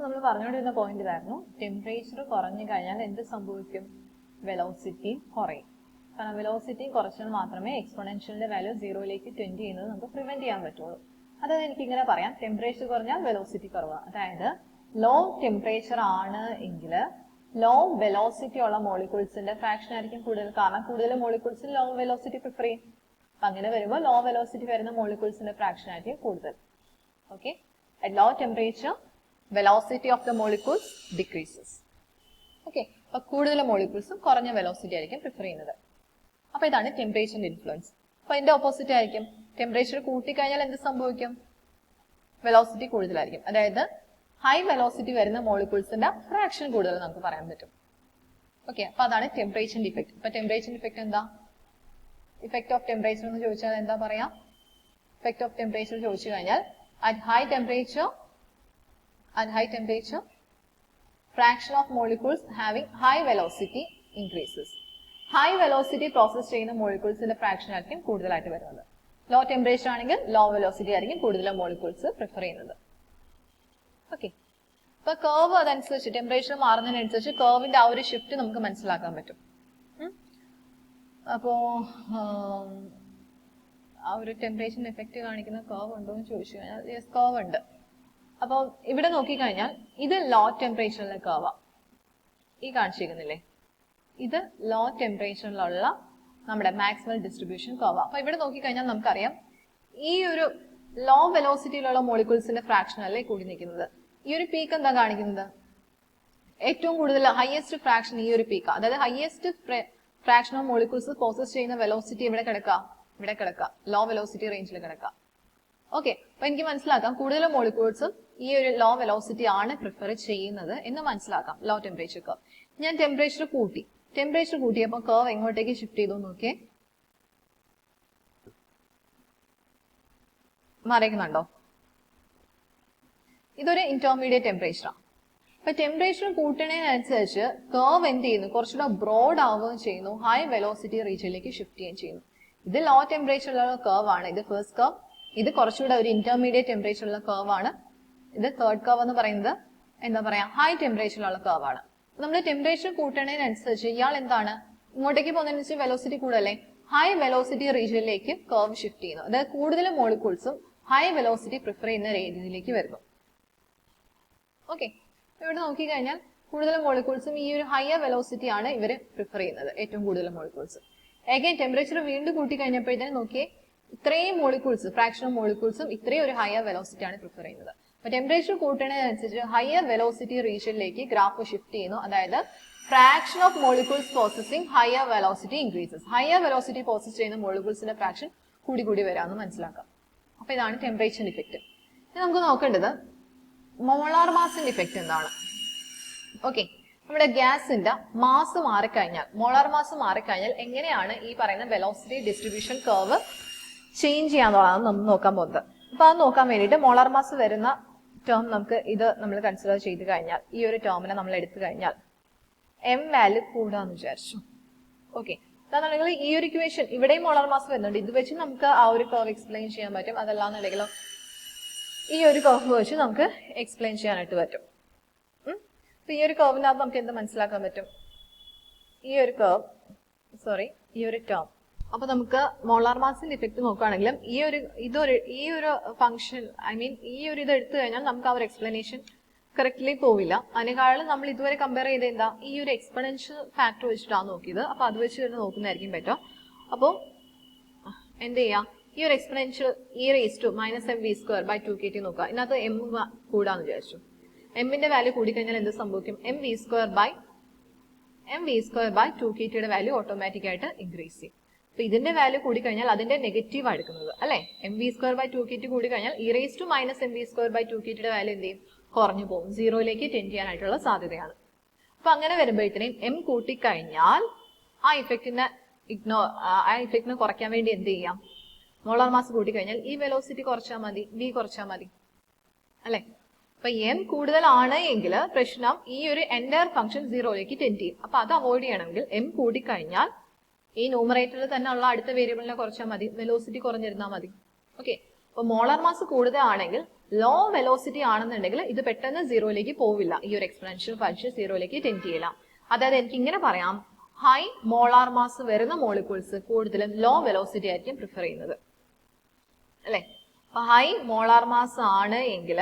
നമ്മൾ പറഞ്ഞുകൊണ്ടിരുന്ന പോയിന്റ് ഇതായിരുന്നു, ടെമ്പറേച്ചർ കുറഞ്ഞു കഴിഞ്ഞാൽ എന്ത് സംഭവിക്കും? വെലോസിറ്റി കുറയും. കാരണം വെലോസിറ്റി കുറച്ചാൽ മാത്രമേ എക്സ്പോണൻഷ്യലിന്റെ വാല്യൂ സീറോയിലേക്ക് ടെൻഡ് ചെയ്യുന്നത് നമുക്ക് പ്രിവെന്റ് ചെയ്യാൻ പറ്റുള്ളൂ. അതായത് എനിക്ക് ഇങ്ങനെ പറയാം, ടെമ്പറേച്ചർ കുറഞ്ഞാൽ വെലോസിറ്റി കുറവാണ്. അതായത് ലോ ടെമ്പറേച്ചർ ആണ് എങ്കിൽ ലോ വെലോസിറ്റി ഉള്ള മോളിക്യൂൾസിന്റെ ഫ്രാക്ഷൻ ആയിരിക്കും കൂടുതൽ. കാരണം കൂടുതൽ മോളിക്യൂൾസ് ലോ വെലോസിറ്റി പ്രിഫർ ചെയ്യും. അപ്പൊ അങ്ങനെ വരുമ്പോൾ ലോ വെലോസിറ്റി വരുന്ന മോളിക്യൂൾസിന്റെ ഫ്രാക്ഷൻ ആയിരിക്കും കൂടുതൽ. Okay, at low temperature velocity of the molecules decreases. Okay, അപ്പൊ കൂടുതൽ മോളിക്യൂൾസും കുറഞ്ഞ വെലോസിറ്റി ആയിരിക്കും പ്രിഫർ ചെയ്യുന്നത്. അപ്പൊ ഇതാണ് ടെമ്പറേച്ചറിന്റെ ഇൻഫ്ലുവൻസ്. അപ്പൊ ഇതിന്റെ ഓപ്പോസിറ്റ് ആയിരിക്കും, ടെമ്പറേച്ചർ കൂട്ടിക്കഴിഞ്ഞാൽ എന്ത് സംഭവിക്കും? വെലോസിറ്റി കൂടുതലായിരിക്കും. അതായത് ഹൈ വെലോസിറ്റി വരുന്ന മോളിക്യൂൾസിന്റെ ഫ്രാക്ഷൻ കൂടുതൽ നമുക്ക് പറയാൻ പറ്റും. ഓക്കെ, അപ്പൊ അതാണ് ടെമ്പറേച്ചറിന്റെ ഇഫക്റ്റ്. അപ്പൊ ടെമ്പറേച്ചറിന്റെ ഇഫക്റ്റ് എന്താ? ഇഫക്റ്റ് ഓഫ് ടെമ്പറേച്ചർ എന്ന് ചോദിച്ചാൽ എന്താ പറയാ? ഇഫക്റ്റ് ഓഫ് ടെമ്പറേച്ചർ ചോദിച്ചു കഴിഞ്ഞാൽ at high temperature, fraction of molecules having high velocity increases. High velocity process ചെയ്യുന്ന മോളിക്യൂൾസിന്റെ ഫ്രാക്ഷൻ ആയിരിക്കും കൂടുതലായിട്ട് വരുന്നത്. ലോ ടെമ്പറേച്ചർ ആണെങ്കിൽ ലോ വെലോസിറ്റി ആയിരിക്കും കൂടുതൽ മോളിക്യൂൾസ് പ്രിഫർ ചെയ്യുന്നത്. ഓക്കെ, അപ്പൊ കർവ് അതനുസരിച്ച് ടെമ്പറേച്ചർ മാറുന്നതിനനുസരിച്ച് കർവിന്റെ ആ ഒരു ഷിഫ്റ്റ് നമുക്ക് മനസ്സിലാക്കാൻ പറ്റും. അപ്പോ ആ ഒരു ടെമ്പറേച്ചറിന് എഫക്റ്റ് കാണിക്കുന്ന കർവ് ഉണ്ടോ എന്ന് ചോദിച്ചു കഴിഞ്ഞാൽ യെസ്, കർവ് ഉണ്ട്. അപ്പോൾ ഇവിടെ നോക്കിക്കഴിഞ്ഞാൽ ഇത് ലോ ടെമ്പറേച്ചറിലെ കർവാ, ഈ കാണിച്ചിരിക്കുന്നില്ലേ, ഇത് ലോ ടെമ്പറേച്ചറിലുള്ള നമ്മുടെ മാക്സ്വെൽ ഡിസ്ട്രിബ്യൂഷൻ കർവാ. അപ്പൊ ഇവിടെ നോക്കിക്കഴിഞ്ഞാൽ നമുക്കറിയാം ഈ ഒരു ലോ വെലോസിറ്റിയിലുള്ള മോളിക്യൂൾസിന്റെ ഫ്രാക്ഷൻ അല്ലേ കൂടി നിൽക്കുന്നത്. ഈ ഒരു പീക്ക് എന്താ കാണിക്കുന്നത്? ഏറ്റവും കൂടുതൽ ഹയസ്റ്റ് ഫ്രാക്ഷൻ ഈ ഒരു പീക്ക്, അതായത് highest fraction of molecules process ചെയ്യുന്ന വെലോസിറ്റി ഇവിടെ കിടക്കുക ലോ വെലോസിറ്റി റേഞ്ചിൽ കിടക്കുക. ഓക്കെ, അപ്പൊ എനിക്ക് മനസ്സിലാക്കാം കൂടുതൽ മോളിക്യൂൾസും ഈ ഒരു ലോ വെലോസിറ്റി ആണ് പ്രിഫർ ചെയ്യുന്നത് എന്ന് മനസ്സിലാക്കാം. Low temperature curve. ഞാൻ ടെമ്പറേച്ചർ കൂട്ടിയപ്പോൾ കർവ് എങ്ങോട്ടേക്ക് ഷിഫ്റ്റ് ചെയ്തു നോക്കിയേ, മറയുന്നുണ്ടോ? ഇതൊരു ഇന്റർമീഡിയറ്റ് ടെമ്പറേച്ചറാണ്. അപ്പൊ ടെമ്പറേച്ചർ കൂട്ടുന്നതിനനുസരിച്ച് കർവ് എന്ത് ചെയ്യുന്നു? കുറച്ചുകൂടെ ബ്രോഡ് ആവുകയും ചെയ്യുന്നു, ഹൈ വെലോസിറ്റി റീജിയനിലേക്ക് ഷിഫ്റ്റ് ചെയ്യുകയും ചെയ്യുന്നു. ഇത് ലോ ടെമ്പറേച്ചറിലുള്ള കർവ് ആണ്, ഇത് ഫസ്റ്റ് കർവ്. ഇത് കുറച്ചുകൂടെ ഒരു ഇന്റർമീഡിയറ്റ് ടെമ്പറേച്ചറിലുള്ള കർവ് ആണ്. ഇത് തേർഡ് കർവ് എന്ന് പറയുന്നത് എന്താ പറയാ, ഹൈ ടെമ്പറേച്ചറിലുള്ള കർവ് ആണ്. നമ്മൾ ടെമ്പറേച്ചർ കൂട്ടുന്നതിനനുസരിച്ച് ഇയാൾ എന്താണ് ഇങ്ങോട്ടേക്ക് പോകുന്നതിനനുസരിച്ച് വെലോസിറ്റി കൂടല്ലേ, ഹൈ വെലോസിറ്റി റീജിയനിലേക്ക് കർവ് ഷിഫ്റ്റ് ചെയ്യുന്നു. അതായത് കൂടുതൽ മോളിക്യൂൾസും ഹൈ വെലോസിറ്റി പ്രിഫർ ചെയ്യുന്ന രീതിയിലേക്ക് വരുന്നു. ഓക്കെ, ഇവിടെ നോക്കിക്കഴിഞ്ഞാൽ കൂടുതൽ മോളിക്യൂൾസും ഈ ഒരു ഹയർ വെലോസിറ്റി ആണ് ഇവര് പ്രിഫർ ചെയ്യുന്നത്, ഏറ്റവും കൂടുതൽ മോളിക്യൂൾസ്. അഗൈൻ ടെമ്പറേച്ചർ വീണ്ടും കൂട്ടി കഴിഞ്ഞപ്പോഴത്തേനും നോക്കിയേ, ഇത്രയും മോളിക്യൂൾസ് ഫ്രാക്ഷൻ ഓഫ് മോളിക്യൂൾസും ഇത്രയും ഒരു ഹയർ വെലോസിറ്റി ആണ് പ്രിഫർ ചെയ്യുന്നത്. അപ്പൊ ടെമ്പറേച്ചർ കൂട്ടുന്നതിനനുസരിച്ച് ഹയർ വെലോസിറ്റി റീജിയനിലേക്ക് ഗ്രാഫ് ഷിഫ്റ്റ് ചെയ്യുന്നു. അതായത് fraction of molecules processing higher velocity increases. Higher velocity process ചെയ്യുന്ന മോളിക്യൂൾസിന്റെ ഫ്രാക്ഷൻ കൂടി വരാമെന്ന് മനസ്സിലാക്കാം. അപ്പൊ ഇതാണ് ടെമ്പറേച്ചർ ഇഫക്റ്റ്. ഇനി നമുക്ക് നോക്കേണ്ടത് മോളാർ മാസിന്റെ ഇഫക്റ്റ് എന്താണ്? ഓക്കെ, നമ്മുടെ ഗ്യാസിന്റെ മാസ് മാറിക്കഴിഞ്ഞാൽ, മോളാർ മാസ് മാറിക്കഴിഞ്ഞാൽ എങ്ങനെയാണ് ഈ പറയുന്ന വെലോസിറ്റി ഡിസ്ട്രിബ്യൂഷൻ കർവ് ചേഞ്ച് ചെയ്യാന്നുള്ളതാണ് നമ്മൾ നോക്കാൻ പോകുന്നത്. അപ്പൊ അത് നോക്കാൻ വേണ്ടിയിട്ട് മോളാർ മാസ് വരുന്ന ടേം നമ്മൾ കൺസിഡർ ചെയ്ത് കഴിഞ്ഞാൽ, ഈ ഒരു ടേമിനെ നമ്മൾ എടുത്തു കഴിഞ്ഞാൽ എം വാല്യൂ കൂടാന്ന് വിചാരിച്ചു. ഓക്കെ, അതാണെങ്കിൽ ഈ ഒരു ഇക്വേഷൻ ഇവിടെയും മോളാർ മാസ് വരുന്നുണ്ട്, ഇത് വെച്ച് നമുക്ക് ആ ഒരു കർവ് എക്സ്പ്ലെയിൻ ചെയ്യാൻ പറ്റും. അതല്ലാന്നുണ്ടെങ്കിലും ഈ ഒരു കർവ് വെച്ച് നമുക്ക് എക്സ്പ്ലെയിൻ ചെയ്യാനായിട്ട് പറ്റും. അപ്പൊ ഈ ഒരു കർവിനകത്ത് നമുക്ക് എന്ത് മനസ്സിലാക്കാൻ പറ്റും? ഈ ഒരു ടേം. അപ്പൊ നമുക്ക് മോളാർ മാസിന്റെ ഇഫക്റ്റ് നോക്കുകയാണെങ്കിലും ഈ ഒരു ഫംഗ്ഷൻ ഈ ഒരു ഇത് എടുത്തു കഴിഞ്ഞാൽ നമുക്ക് ആ ഒരു എക്സ്പ്ലനേഷൻ കറക്റ്റ്ലി പോവില്ല. അതിനേക്കാളും നമ്മൾ ഇതുവരെ കമ്പയർ ചെയ്ത് എന്താ ഈ ഒരു എക്സ്പൊണൻഷ്യൽ ഫാക്ടർ വെച്ചിട്ടാണ് നോക്കിയത്. അപ്പൊ അത് വെച്ച് തന്നെ നോക്കുന്നതായിരിക്കും പറ്റും. അപ്പോൾ എന്ത് ചെയ്യാം, ഈ ഒരു എക്സ്പൊണൻഷ്യൽ e⁻mv²/2kt നോക്കുക. ഇതിനകത്ത് എം കൂടാന്ന് വിചാരിച്ചു. എമ്മിന്റെ വാല്യൂ കൂടിക്കഴിഞ്ഞാൽ എന്ത് സംഭവിക്കും? mv²/2kt വാല്യൂ ഓട്ടോമാറ്റിക് ആയിട്ട് ഇൻക്രീസ് ചെയ്യും. അപ്പൊ ഇതിന്റെ വാല്യൂ കൂടിക്കഴിഞ്ഞാൽ അതിന്റെ നെഗറ്റീവ് ആണ് എടുക്കുന്നത് അല്ലെ. mv²/2kt കൂടിക്കഴിഞ്ഞാൽ e⁻mv²/2kt വാല്യൂ എന്ത് ചെയ്യും? കുറഞ്ഞു പോകും, സീറോയിലേക്ക് ടെൻഡ് ചെയ്യാനായിട്ടുള്ള സാധ്യതയാണ്. അപ്പൊ അങ്ങനെ വരുമ്പോഴത്തേനും എം കൂട്ടിക്കഴിഞ്ഞാൽ ആ ഇഫക്റ്റിനെ കുറയ്ക്കാൻ വേണ്ടി എന്ത് ചെയ്യാം? മോളാർ മാസ് കൂട്ടിക്കഴിഞ്ഞാൽ ഈ വെലോസിറ്റി കുറച്ചാൽ മതി, v കുറച്ചാൽ മതി അല്ലെ. അപ്പൊ എം കൂടുതലാണ് എങ്കിൽ പ്രശ്നം ഈ ഒരു എൻറ്റയർ ഫംഗ്ഷൻ സീറോയിലേക്ക് ടെൻഡ് ചെയ്യും. അപ്പൊ അത് അവോയ്ഡ് ചെയ്യണമെങ്കിൽ എം കൂടിക്കഴിഞ്ഞാൽ ഈ ന്യൂമറേറ്ററിൽ തന്നെ ഉള്ള അടുത്ത വേരിയബിളിനെ കുറച്ചാൽ മതി, വെലോസിറ്റി കുറഞ്ഞിരുന്നാൽ മതി. ഓക്കെ, അപ്പൊ മോളാർ മാസ് കൂടുതലാണെങ്കിൽ ലോ വെലോസിറ്റി ആണെന്നുണ്ടെങ്കിൽ ഇത് പെട്ടെന്ന് സീറോയിലേക്ക് പോവില്ല. ഈ ഒരു എക്സ്പൊണൻഷ്യൽ ഫംഗ്ഷൻ സീറോയിലേക്ക് ടെൻഡ് ചെയ്യില്ല. അതായത് എനിക്ക് ഇങ്ങനെ പറയാം, ഹൈ മോളാർ മാസ് വരുന്ന മോളിക്യൂൾസ് കൂടുതലും ലോ വെലോസിറ്റി ആയിരിക്കും പ്രിഫർ ചെയ്യുന്നത്, അല്ലെ? അപ്പൊ ഹൈ മോളാർ മാസ് ആണ് എങ്കിൽ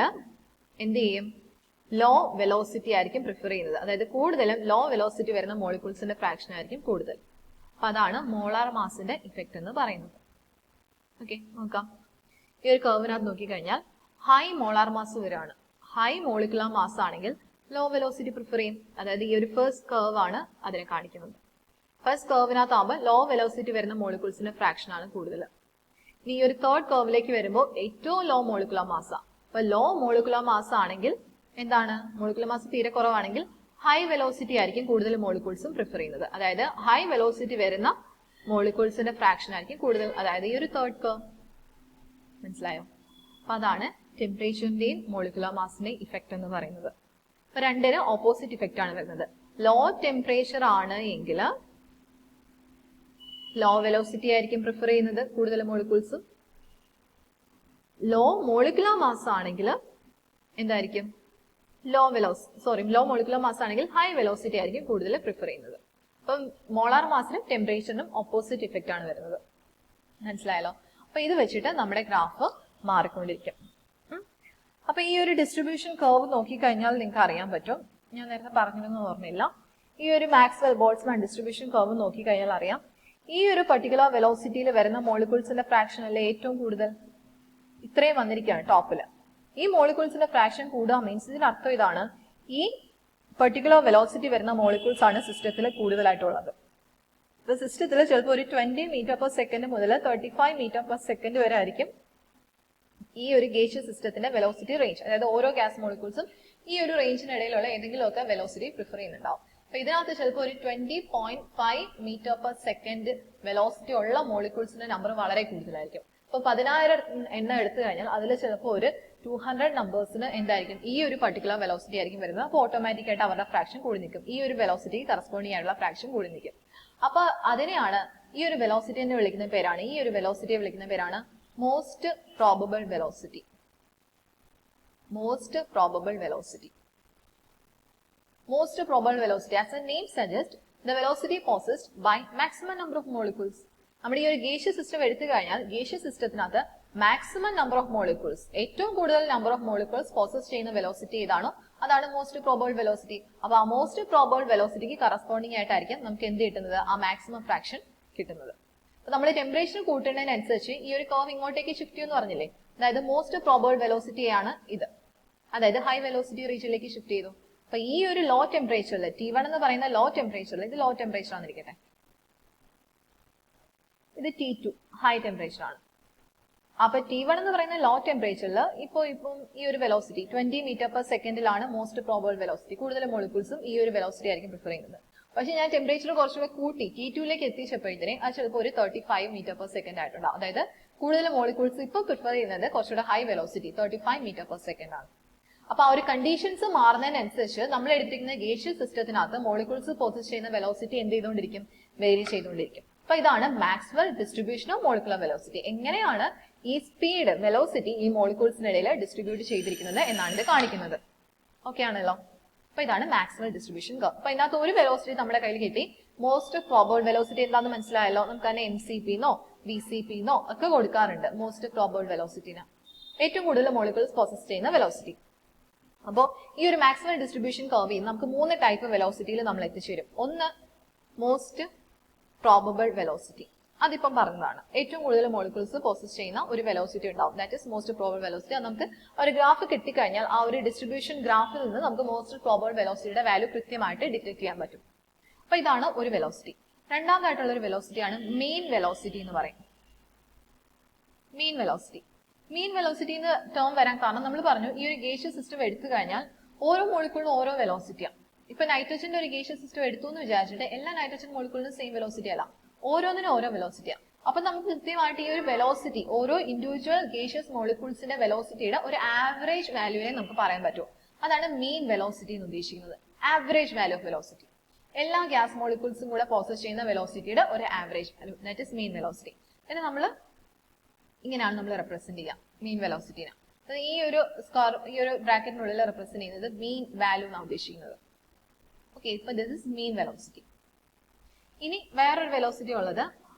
എന്ത് ചെയ്യും? ലോ വെലോസിറ്റി ആയിരിക്കും പ്രിഫർ ചെയ്യുന്നത്. അതായത് കൂടുതലും ലോ വെലോസിറ്റി വരുന്ന മോളിക്യൂൾസിന്റെ ഫ്രാക്ഷൻ ആയിരിക്കും കൂടുതൽ. അപ്പൊ അതാണ് മോളാർ മാസിന്റെ ഇഫക്റ്റ് എന്ന് പറയുന്നത്. ഓക്കെ, നോക്കാം. ഈ ഒരു കർവിനകത്ത് നോക്കിക്കഴിഞ്ഞാൽ ഹൈ മോളാർ മാസ് വരാണ്. ഹൈ മോളിക്കുലർ മാസ് ആണെങ്കിൽ ലോ വെലോസിറ്റി പ്രിഫർ ചെയ്യും. അതായത് ഈ ഒരു ഫസ്റ്റ് കർവ് ആണ് അതിനെ കാണിക്കുന്നത്. ഫസ്റ്റ് കർവിനകത്താകുമ്പോൾ ലോ വെലോസിറ്റി വരുന്ന മോളിക്യൂൾസിന്റെ ഫ്രാക്ഷൻ ആണ് കൂടുതൽ. ഇനി ഈ ഒരു തേർഡ് കർവിലേക്ക് വരുമ്പോൾ ഏറ്റവും ലോ മോളിക്കുലർ മാസ്. അപ്പൊ ലോ മോളിക്കുലർ മാസ് ആണെങ്കിൽ എന്താണ്? മോളിക്കുലർ മാസ് തീരെ കുറവാണെങ്കിൽ ഹൈ വെലോസിറ്റി ആയിരിക്കും കൂടുതൽ മോളിക്യൂൾസും പ്രിഫർ ചെയ്യുന്നത്. അതായത് ഹൈ വെലോസിറ്റി വരുന്ന മോളിക്യൂൾസിന്റെ ഫ്രാക്ഷൻ ആയിരിക്കും കൂടുതൽ. അതായത് ഈ ഒരു തേർഡ് കർവ്. മനസ്സിലായോ? അപ്പൊ അതാണ് ടെമ്പറേച്ചറിന്റെയും മോളിക്കുലർ മാസിന്റെയും ഇഫക്റ്റ് എന്ന് പറയുന്നത്. അപ്പൊ രണ്ടിന് ഓപ്പോസിറ്റ് ഇഫക്റ്റ് ആണ് വരുന്നത്. ലോ ടെമ്പറേച്ചർ ആണ് എങ്കിൽ ലോ വെലോസിറ്റി ആയിരിക്കും പ്രിഫർ ചെയ്യുന്നത് കൂടുതൽ മോളിക്യൂൾസും. ലോ മോളിക്കുലർ മാസ് ആണെങ്കിൽ എന്തായിരിക്കും? ലോ മോളിക്കുലർ മാസ് ആണെങ്കിൽ ഹൈ വെലോസിറ്റി ആയിരിക്കും കൂടുതൽ പ്രിഫർ ചെയ്യുന്നത്. അപ്പം മോളാർ മാസിനും ടെമ്പറേച്ചറിനും ഓപ്പോസിറ്റ് ഇഫക്റ്റ് ആണ് വരുന്നത്. മനസ്സിലായല്ലോ? അപ്പൊ ഇത് വെച്ചിട്ട് നമ്മുടെ ഗ്രാഫ് മാറിക്കൊണ്ടിരിക്കും. അപ്പൊ ഈ ഒരു ഡിസ്ട്രിബ്യൂഷൻ കർവ് നോക്കിക്കഴിഞ്ഞാൽ നിങ്ങൾക്ക് അറിയാൻ പറ്റും. ഞാൻ നേരത്തെ പറഞ്ഞിരുന്നു ഓർമ്മയില്ല. ഈ ഒരു മാക്സ്വെൽ ബോൾട്സ്മാൻ ഡിസ്ട്രിബ്യൂഷൻ കർവ് നോക്കിക്കഴിഞ്ഞാൽ അറിയാം, ഈ ഒരു പർട്ടിക്കുലർ വെലോസിറ്റിയിൽ വരുന്ന മോളിക്യൂൾസിന്റെ ഫ്രാക്ഷൻ അല്ലേ ഏറ്റവും കൂടുതൽ? ഇത്രയും വന്നിരിക്കുകയാണ് ടോപ്പില്. ഈ മോളിക്യൂൾസിന്റെ ഫ്രാക്ഷൻ കൂടുക മീൻസ് ഇതിന്റെ അർത്ഥം ഇതാണ്, ഈ പർട്ടിക്കുലർ വെലോസിറ്റി വരുന്ന മോളിക്യൂൾസ് ആണ് സിസ്റ്റത്തിൽ കൂടുതലായിട്ടുള്ളത്. ഇപ്പൊ സിസ്റ്റത്തിൽ ചിലപ്പോൾ ഒരു 20 മീറ്റർ പെർ സെക്കൻഡ് മുതൽ 35 മീറ്റർ പെർ സെക്കൻഡ് വരെ ആയിരിക്കും ഈ ഒരു ഗേഷ്യസ് സിസ്റ്റത്തിന്റെ വെലോസിറ്റി റേഞ്ച്. അതായത് ഓരോ ഗ്യാസ് മോളിക്യൂൾസും ഈ ഒരു റേഞ്ചിനിടയിലുള്ള ഏതെങ്കിലുമൊക്കെ വെലോസിറ്റി പ്രിഫർ ചെയ്യുന്നുണ്ടാവും. അപ്പൊ ഇതിനകത്ത് ചിലപ്പോൾ ഒരു 20.5 മീറ്റർ പെർ സെക്കൻഡ് വെലോസിറ്റി ഉള്ള മോളിക്യൂൾസിന്റെ നമ്പർ വളരെ കൂടുതലായിരിക്കും. ഇപ്പൊ 10,000 എണ്ണം എടുത്തു കഴിഞ്ഞാൽ അതിൽ ചിലപ്പോൾ ഒരു 200 നമ്പേഴ്സിന് എന്തായിരിക്കും? ഈ ഒരു പർട്ടിക്കുലർ വെലോസിറ്റി ആയിരിക്കും വരുന്നത്. അപ്പോൾ ഓട്ടോമാറ്റിക് ആയിട്ട് അവരുടെ ഫ്രാക്ഷൻ കൂടി നിൽക്കും. ഈ ഒരു വെലോസിറ്റി കറസ്പോണ്ടിങ് ആയിട്ടുള്ള ഫ്രാക്ഷൻ കൂടി നിൽക്കും. അപ്പൊ അതിനെയാണ് ഈ ഒരു വെലോസിറ്റി എന്ന് വിളിക്കുന്ന പേരാണ്, ഈ ഒരു വെലോസിറ്റിയെ വിളിക്കുന്ന പേരാണ് most probable velocity. Most probable velocity. Most probable velocity, as the name suggests, the velocity possessed by maximum number of molecules. നമ്മുടെ ഈ ഒരു ഗേഷ്യസ് സിസ്റ്റം എടുത്തു കഴിഞ്ഞാൽ ഗേഷ്യസ് സിസ്റ്റത്തിനകത്ത് മാക്സിമം നമ്പർ ഓഫ് മോളിക്യൂൾസ്, ഏറ്റവും കൂടുതൽ നമ്പർ ഓഫ് മോളിക്യൂൾസ് പോസസ് ചെയ്യുന്ന velocity ഏതാണോ അതാണ് മോസ്റ്റ് പ്രോബബിൾ വെലോസിറ്റി. അപ്പൊ ആ മോസ്റ്റ് പ്രോബബിൾ വെലോസിറ്റിക്ക് കറസ്പോണ്ടിങ് ആയിട്ടായിരിക്കും നമുക്ക് എന്ത് കിട്ടുന്നത്? ആ മാക്സിമം ഫ്രാക്ഷൻ കിട്ടുന്നത്. അപ്പൊ നമ്മൾ ടെമ്പറേച്ചർ കൂട്ടുന്നതിനനുസരിച്ച് ഈ ഒരു കർവ് ഇങ്ങോട്ടേക്ക് ഷിഫ്റ്റ് ചെയ്യുമെന്ന് പറഞ്ഞില്ലേ? അതായത് മോസ്റ്റ് പ്രോബബിൾ വെലോസിറ്റി ആണ് ഇത്. അതായത് ഹൈ വെലോസിറ്റി റീജിയനിലേക്ക് ഷിഫ്റ്റ് ചെയ്തു. അപ്പൊ ഈ ഒരു ലോ ടെമ്പറേച്ചറിൽ T1 എന്ന് പറയുന്ന ലോ ടെമ്പറേച്ചറിൽ, ഇത് ലോ ടെമ്പറേച്ചർ ആണെന്നിരിക്കട്ടെ, ഇത് T2 ഹൈ ടെമ്പറേച്ചർ ആണ്. അപ്പൊ T1 എന്ന് പറയുന്ന ലോ ടെമ്പറേച്ചറിൽ ഇപ്പം ഈ ഒരു വെലോസിറ്റി 20 മീറ്റർ പെർ സെക്കൻഡിലാണ് മോസ്റ്റ് പ്രോബബിൾ വെലോസിറ്റി. കൂടുതൽ മോളിക്യൂൾസും ഈ ഒരു വെലോസിറ്റി ആയിരിക്കും പ്രിഫർ ചെയ്യുന്നത്. പക്ഷെ ഞാൻ ടെമ്പറേച്ചർ കുറച്ചുകൂടെ കൂട്ടി T2ലേക്ക് എത്തിച്ചപ്പോഴത്തേനെ അത് ചിലപ്പോൾ ഒരു 35 മീറ്റർ പെർ സെക്കൻഡ് ആയിട്ടുണ്ടാവും. അതായത് കൂടുതൽ മോളിക്യൂൾസ് ഇപ്പൊ പ്രിഫർ ചെയ്യുന്നത് കുറച്ചുകൂടെ high velocity 35 metre per second ആണ്. അപ്പൊ ആ ഒരു കണ്ടീഷൻസ് മാറുന്നതിനനുസരിച്ച് നമ്മൾ എടുത്തിരിക്കുന്ന ഗേഷ്യസ് സിസ്റ്റത്തിനകത്ത് മോളിക്യൂൾസ് പോസസ് ചെയ്യുന്ന വെലോസിറ്റി എന്ത് ചെയ്തുകൊണ്ടിരിക്കും? വേരി ചെയ്തുകൊണ്ടിരിക്കും. അപ്പൊ ഇതാണ് Maxwell distribution of molecular velocity. എങ്ങനെയാണ് ഈ സ്പീഡ് വെലോസിറ്റി ഈ മോളിക്യൂൾസിനിടയിൽ ഡിസ്ട്രിബ്യൂട്ട് ചെയ്തിരിക്കുന്നത് എന്നാണ് ഇത് കാണിക്കുന്നത്. ഓക്കെ ആണല്ലോ? അപ്പൊ ഇതാണ് മാക്സ്വെൽ ഡിസ്ട്രിബ്യൂഷൻ കർവ്. അപ്പൊ ഇതിനകത്ത് ഒരു വെലോസിറ്റി നമ്മുടെ കയ്യിൽ കിട്ടി. മോസ്റ്റ് പ്രോബബിൾ വെലോസിറ്റി എന്താണെന്ന് മനസ്സിലായല്ലോ? നമുക്ക് തന്നെ MCP എന്നോ VCP എന്നോ ഒക്കെ കൊടുക്കാറുണ്ട് മോസ്റ്റ് പ്രോബബിൾ വെലോസിറ്റിന്, ഏറ്റവും കൂടുതൽ മോളിക്യൂൾസ് പോസസ് ചെയ്യുന്ന വെലോസിറ്റി. അപ്പോൾ ഈ ഒരു മാക്സ്വെൽ ഡിസ്ട്രിബ്യൂഷൻ കർവിൽ നമുക്ക് 3 ടൈപ്പ് വെലോസിറ്റിയിൽ നമ്മൾ എത്തിച്ചേരും. ഒന്ന് മോസ്റ്റ് പ്രോബബിൾ വെലോസിറ്റി, അതിപ്പം പറഞ്ഞതാണ്. ഏറ്റവും കൂടുതൽ മോളിക്യൂൾസ് പോസസ് ചെയ്യുന്ന ഒരു വെലോസിറ്റി ഉണ്ടാവും, that is most probable velocity. അത് നമുക്ക് ഒരു ഗ്രാഫ് കിട്ടിക്കഴിഞ്ഞാൽ ആ ഒരു ഡിസ്ട്രിബ്യൂഷൻ ഗ്രാഫിൽ നിന്ന് നമുക്ക് മോസ്റ്റ് പ്രോബബിൾ വെലോസിറ്റിയുടെ വാല്യൂ കൃത്യമായിട്ട് ഡിറ്റക്ട് ചെയ്യാൻ പറ്റും. അപ്പൊ ഇതാണ് ഒരു വെലോസിറ്റി. രണ്ടാമതായിട്ടുള്ള ഒരു വെലോസിറ്റിയാണ് മീൻ വെലോസിറ്റി എന്ന് പറയും. മീൻ വെലോസിറ്റി. മീൻ വെലോസിറ്റി എന്ന് ടേം വരാൻ കാരണം നമ്മൾ പറഞ്ഞു ഈ ഒരു ഗേഷ്യസ് സിസ്റ്റം എടുത്തു കഴിഞ്ഞാൽ ഓരോ മോളിക്യൂളിനും ഓരോ വെലോസിറ്റിയാണ്. ഇപ്പൊ നൈട്രജന്റെ ഒരു ഗേഷ്യസ് സിസ്റ്റം എടുത്തു എന്ന് വിചാരിച്ചിട്ട് എല്ലാ നൈട്രജൻ മോളിക്യൂളിനും സെയിം വെലോസിറ്റി അല്ല, ഓരോന്നിനും ഓരോ വെലോസിറ്റിയാണ്. അപ്പൊ നമുക്ക് കൃത്യമായിട്ട് ഈ ഒരു വെലോസിറ്റി ഓരോ ഇൻഡിവിജ്വൽ ഗേഷ്യസ് മോളിക്യൂൾസിന്റെ വെലോസിറ്റിയുടെ ഒരു ആവറേജ് വാല്യൂവിനെ നമുക്ക് പറയാൻ പറ്റും. അതാണ് മീൻ വെലോസിറ്റി എന്ന് ഉദ്ദേശിക്കുന്നത്. ആവറേജ് വാല്യൂ ഓഫ് വെലോസിറ്റി, എല്ലാ ഗ്യാസ് മോളിക്യൂൾസും കൂടെ പ്രോസസ് ചെയ്യുന്ന വെലോസിറ്റിയുടെ ഒരു average value, that is mean velocity. പിന്നെ നമ്മൾ ഇങ്ങനെയാണ് നമ്മൾ റെപ്രസെന്റ് ചെയ്യുക. മീൻ വെലോസിറ്റിനെ. ഈ ഒരു ബ്രാക്കറ്റിനുള്ളിൽ റെപ്രസെന്റ് ചെയ്യുന്നത് മീൻ വാല്യൂ എന്നാണ് ഉദ്ദേശിക്കുന്നത്. ഓക്കെ, ഇപ്പൊ ദിസ് ഇസ് മീൻ വെലോസിറ്റി. ഇനി വേറൊരു വെലോസിറ്റി ഉള്ളത്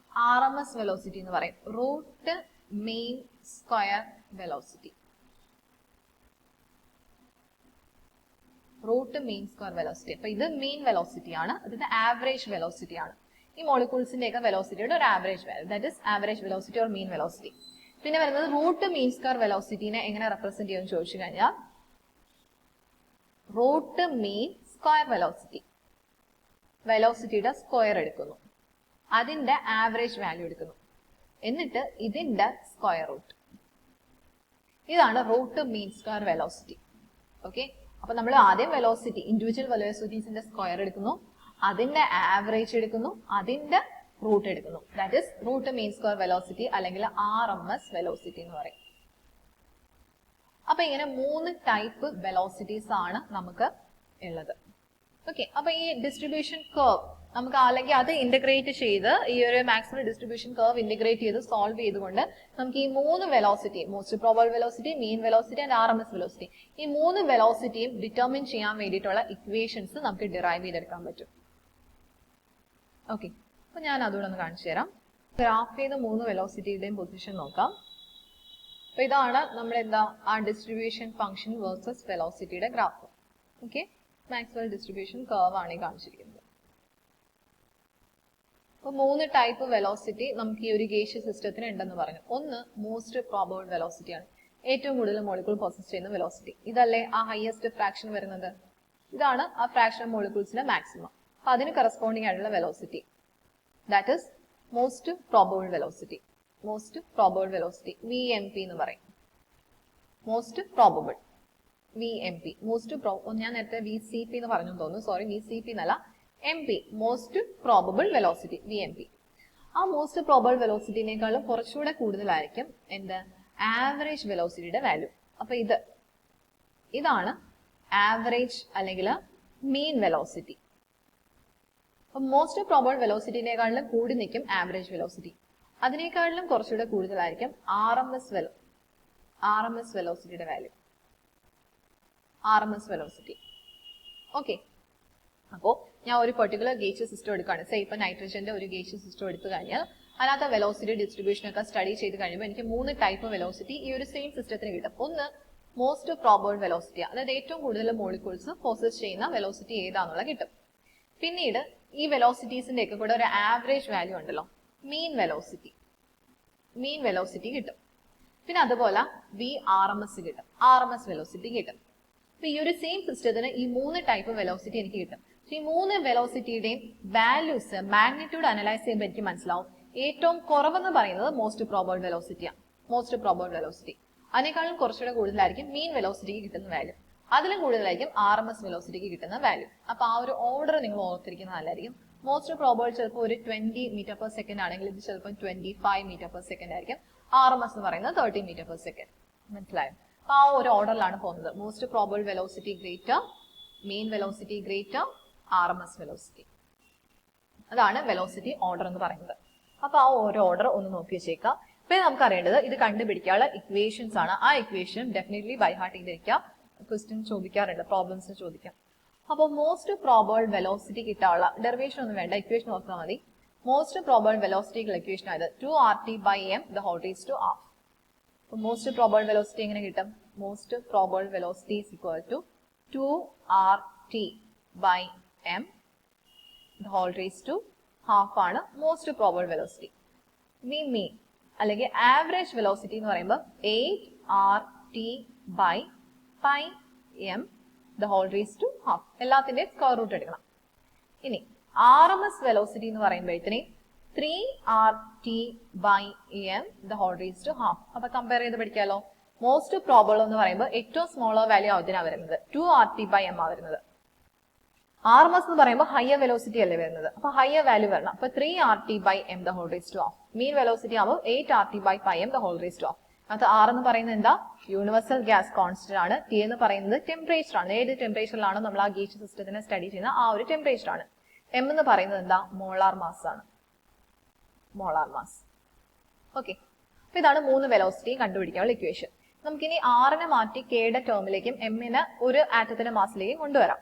RMS വെലോസിറ്റി എന്ന് പറയും, root mean square velocity. Root mean square velocity. അപ്പൊ ഇത് മീൻ വെലോസിറ്റി ആണ്, ഇതിന്റെ ആവറേജ് വെലോസിറ്റി ആണ്. ഈ മോളിക്യൂൾസിന്റെ ഒക്കെ വെലോസിറ്റിയുടെ ഒരു average value, that is average velocity or mean velocity. പിന്നെ വരുന്നത് റൂട്ട് മീൻ സ്ക്വയർ വെലോസിറ്റിനെ എങ്ങനെ റെപ്രസെന്റ് ചെയ്യുമെന്ന് ചോദിച്ചു കഴിഞ്ഞാൽ റൂട്ട് മീൻ സ്ക്വയർ വെലോസിറ്റി, വെലോസിറ്റിയുടെ സ്ക്വയർ എടുക്കുന്നു, അതിന്റെ ആവറേജ് വാല്യൂ എടുക്കുന്നു, എന്നിട്ട് ഇതിന്റെ സ്ക്വയർ റൂട്ട്. ഇതാണ് root mean square velocity. Okay, അപ്പൊ നമ്മൾ ആദ്യം വെലോസിറ്റി, ഇൻഡിവിജ്വൽ വെലോസിറ്റീസിന്റെ സ്ക്വയർ എടുക്കുന്നു, അതിന്റെ ആവറേജ് എടുക്കുന്നു, അതിന്റെ റൂട്ട് എടുക്കുന്നു. That is root mean square velocity അല്ലെങ്കിൽ RMS വെലോസിറ്റി എന്ന് പറയും. അപ്പൊ ഇങ്ങനെ 3 ടൈപ്പ് വെലോസിറ്റീസ് ആണ് നമുക്ക് ഉള്ളത്. ഓക്കെ, അപ്പൊ ഈ ഡിസ്ട്രിബ്യൂഷൻ കർവ് നമുക്ക് അല്ലെങ്കിൽ അത് ഇന്റഗ്രേറ്റ് ചെയ്ത് ഈ ഒരു മാക്സിമം ഡിസ്ട്രിബ്യൂഷൻ കർവ് ഇന്റഗ്രേറ്റ് ചെയ്ത് സോൾവ് ചെയ്തുകൊണ്ട് നമുക്ക് ഈ 3 velocity, most probable velocity, mean velocity and RMS velocity, ഈ 3 വെലോസിറ്റിയും ഡിറ്റർമിൻ ചെയ്യാൻ വേണ്ടിയിട്ടുള്ള ഇക്വേഷൻസ് നമുക്ക് ഡിറൈവ് ചെയ്തെടുക്കാൻ പറ്റും. ഓക്കെ, അപ്പൊ ഞാൻ അതുകൂടെ ഒന്ന് കാണിച്ചു തരാം. ഗ്രാഫ് ചെയ്ത 3 വെലോസിറ്റിയുടെയും പൊസിഷൻ നോക്കാം. അപ്പൊ ഇതാണ് നമ്മുടെ ആ ഡിസ്ട്രിബ്യൂഷൻ ഫംഗ്ഷൻ വേഴ്സസ് വെലോസിറ്റിയുടെ graph. Okay, Maxwell distribution curve ആണ് ഈ കാണിച്ചിരിക്കുന്നത്. അപ്പൊ 3 ടൈപ്പ് വെലോസിറ്റി നമുക്ക് ഈ ഒരു ഗേഷ്യസ് സിസ്റ്റത്തിന് ഉണ്ടെന്ന് പറഞ്ഞു. ഒന്ന് മോസ്റ്റ് പ്രോബബിൾ വെലോസിറ്റി ആണ്, ഏറ്റവും കൂടുതൽ മോളിക്യൂൾ പൊസസ് ചെയ്യുന്ന വെലോസിറ്റി. ഇതല്ലേ ആ ഹയസ്റ്റ് ഫ്രാക്ഷൻ വരുന്നത്, ഇതാണ് ആ ഫ്രാക്ഷൻ മോളിക്യൂൾസിന്റെ മാക്സിമം. അപ്പൊ അതിന് കറസ്പോണ്ടിങ് ആയിട്ടുള്ള velocity, that is most probable velocity. Most probable velocity VMP എന്ന് പറയും. മോസ്റ്റ് പ്രോബബിൾ VMP, ഞാൻ നേരത്തെ VCP എന്ന് പറഞ്ഞു തോന്നുന്നു, സോറി VCP എന്നല്ല, MP, most probable velocity VMP. ആ മോസ്റ്റ് പ്രോബബിൾ വെലോസിറ്റിനേക്കാളും കുറച്ചുകൂടെ കൂടുതലായിരിക്കും എന്ത് ആവറേജ് വെലോസിറ്റിയുടെ വാല്യൂ. അപ്പൊ ഇതാണ് ആവറേജ് അല്ലെങ്കിൽ മീൻ വെലോസിറ്റി. മോസ്റ്റ് പ്രോബബിൾ വെലോസിറ്റിനേക്കാളും കൂടി നിൽക്കും ആവറേജ് വെലോസിറ്റി, അതിനേക്കാളും കുറച്ചുകൂടെ കൂടുതലായിരിക്കും RMS വെലോസിറ്റിയുടെ വാല്യൂ, RMS വെലോസിറ്റി. ഓക്കെ, അപ്പോ ഞാൻ ഒരു പെർട്ടിക്കുലർ ഗേജ് സിസ്റ്റം എടുക്കുകയാണ്. സേ ഇപ്പൊ നൈട്രജന്റെ ഒരു ഗേജ് സിസ്റ്റം എടുത്തു കഴിഞ്ഞാൽ അതിനകത്ത് വെലോസിറ്റി ഡിസ്ട്രിബ്യൂഷൻ ഒക്കെ സ്റ്റഡി ചെയ്ത് കഴിയുമ്പോൾ എനിക്ക് 3 ടൈപ്പ് വെലോസിറ്റി ഈ ഒരു സെയിം സിസ്റ്റത്തിന് കിട്ടും. ഒന്ന് മോസ്റ്റ് പ്രോബബിൾ വെലോസിറ്റി, അതായത് ഏറ്റവും കൂടുതൽ മോളിക്യൂൾസ് പോസസ് ചെയ്യുന്ന വെലോസിറ്റി ഏതാന്നുള്ള കിട്ടും. പിന്നീട് ഈ വെലോസിറ്റീസിന്റെ ഒക്കെ കൂടെ ഒരു ആവറേജ് വാല്യൂ ഉണ്ടല്ലോ, മീൻ വെലോസിറ്റി കിട്ടും. പിന്നെ അതുപോലെ RMS കിട്ടും, RMS വെലോസിറ്റി കിട്ടും. അപ്പൊ ഈ ഒരു സെയിം സിസ്റ്റത്തിന് ഈ 3 ടൈപ്പ് വെലോസിറ്റി എനിക്ക് കിട്ടും. ഈ 3 വെലോസിറ്റിയുടെയും വാല്യൂസ് മാഗ്നിറ്റ്യൂഡ് അനലൈസ് ചെയ്യുമ്പോൾ എനിക്ക് മനസ്സിലാവും ഏറ്റവും കുറവെന്ന് പറയുന്നത് മോസ്റ്റ് പ്രോബബിൾ വെലോസിറ്റിയാണ്. മോസ്റ്റ് പ്രോബബിൾ വെലോസിറ്റി അതിനേക്കാളും കുറച്ചുകൂടെ കൂടുതലായിരിക്കും മീൻ വെലോസിറ്റിക്ക് കിട്ടുന്ന വാല്യൂ, അതിലും കൂടുതലായിരിക്കും RMS വെലോസിറ്റിക്ക് കിട്ടുന്ന വാല്യൂ. അപ്പൊ ആ ഒരു ഓർഡർ നിങ്ങൾ ഓർത്തിരിക്കുന്നത് നല്ലതായിരിക്കും. മോസ്റ്റ് പ്രോബബിൾ ചിലപ്പോൾ ഒരു 20 മീറ്റർ പെർ സെക്കൻഡ് ആണെങ്കിൽ ഇത് ചിലപ്പോൾ 25 മീറ്റർ പെർ സെക്കൻഡ് ആയിരിക്കും. RMS എന്ന് പറയുന്നത് 30 മീറ്റർ പെർ സെക്കൻഡ്. മനസ്സിലായോ? അപ്പൊ ആ ഒരു ഓർഡറിലാണ് പോകുന്നത്. മോസ്റ്റ് പ്രോബബിൾ വെലോസിറ്റി ഗ്രേറ്റർ, മീൻ വെലോസിറ്റി ഗ്രേറ്റർ, RMS വെലോസിറ്റി. അതാണ് വെലോസിറ്റി ഓർഡർ എന്ന് പറയുന്നത്. അപ്പൊ ആ ഓരോ ഓർഡർ ഒന്ന് നോക്കി വെച്ചേക്കാം. ഇപ്പൊ നമുക്ക് അറിയേണ്ടത് ഇത് കണ്ടുപിടിക്കാനുള്ള ഇക്വേഷൻസ് ആണ്. ആ ഇക്വേഷൻ ഡെഫിനറ്റ്ലി ബൈ ഹാർട്ട് ചെയ്തിരിക്കാം. ക്വസ്റ്റ്യൻ ചോദിക്കാറുണ്ട്, പ്രോബ്ലംസ് ചോദിക്കാം. അപ്പോൾ മോസ്റ്റ് പ്രോബബിൾ വെലോസിറ്റി കിട്ടാനുള്ള ഡെറിവേഷൻ ഒന്നും വേണ്ട, ഇക്വേഷൻ നോക്കിയാൽ മതി. മോസ്റ്റ് പ്രോബബിൾ വെലോസിറ്റിക്കുള്ള ഇക്വേഷൻ ആയത് 2RT/m the whole raised to half. Most probable velocity എങ്ങനെ കിട്ടും? Most probable velocity is equal to 2RT/m the whole raised to half ആണ് മോസ്റ്റ് പ്രോബബിൾ വെലോസിറ്റി. മീൻ അല്ലെങ്കിൽ ആവറേജ് വെലോസിറ്റി എന്ന് പറയുമ്പോൾ 8RT/m the whole raised to half. എല്ലാത്തിന്റെയും square root എടുക്കണം. ഇനി RMS velocity എന്ന് പറയുമ്പോഴത്തേന് 3RT/m the whole raised to half. അപ്പൊ compare ചെയ്ത് പഠിക്കാലോ. മോസ്റ്റ് പ്രോബബിൾ എന്ന് പറയുമ്പോൾ ഏറ്റവും സ്മോളർ വാല്യൂ അതിനാണ് വരുന്നത്, 2RT/m ആ വരുന്നത്. RMS എന്ന് പറയുമ്പോൾ ഹയർ വെലോസിറ്റി അല്ലേ വരുന്നത്, അപ്പൊ ഹയർ വാല്യൂ വരണം. അപ്പൊ 3RT/m the whole raised to half. Mean velocity ആവുമ്പോൾ 8RT/m the whole raised to half. അത് R എന്ന് പറയുന്നത് എന്താ? യൂണിവേഴ്സൽ ഗ്യാസ് കോൺസ്റ്റന്റ് ആണ്. T എന്ന് പറയുന്നത് ടെമ്പറേച്ചർ ആണ്. ഏത് ടെമ്പറേച്ചറിലാണോ നമ്മൾ ആ ഗേജ് സിസ്റ്റത്തിനെ സ്റ്റഡി ചെയ്യുന്ന ആ ഒരു ടെമ്പറേച്ചർ ആണ്. M എന്ന് പറയുന്നത് എന്താ? മോളാർ മാസ് ആണ്. Molar mass. ഓക്കെ, അപ്പൊ ഇതാണ് 3 വെലോസിറ്റിയും കണ്ടുപിടിക്കാനുള്ള ഇക്വേഷൻ. നമുക്കിനി ആറിനെ മാറ്റി കെയുടെ ടേമിലേക്കും എമ്മിനെ ഒരു ആറ്റത്തിന്റെ മാസിലേക്കും കൊണ്ടുവരാം.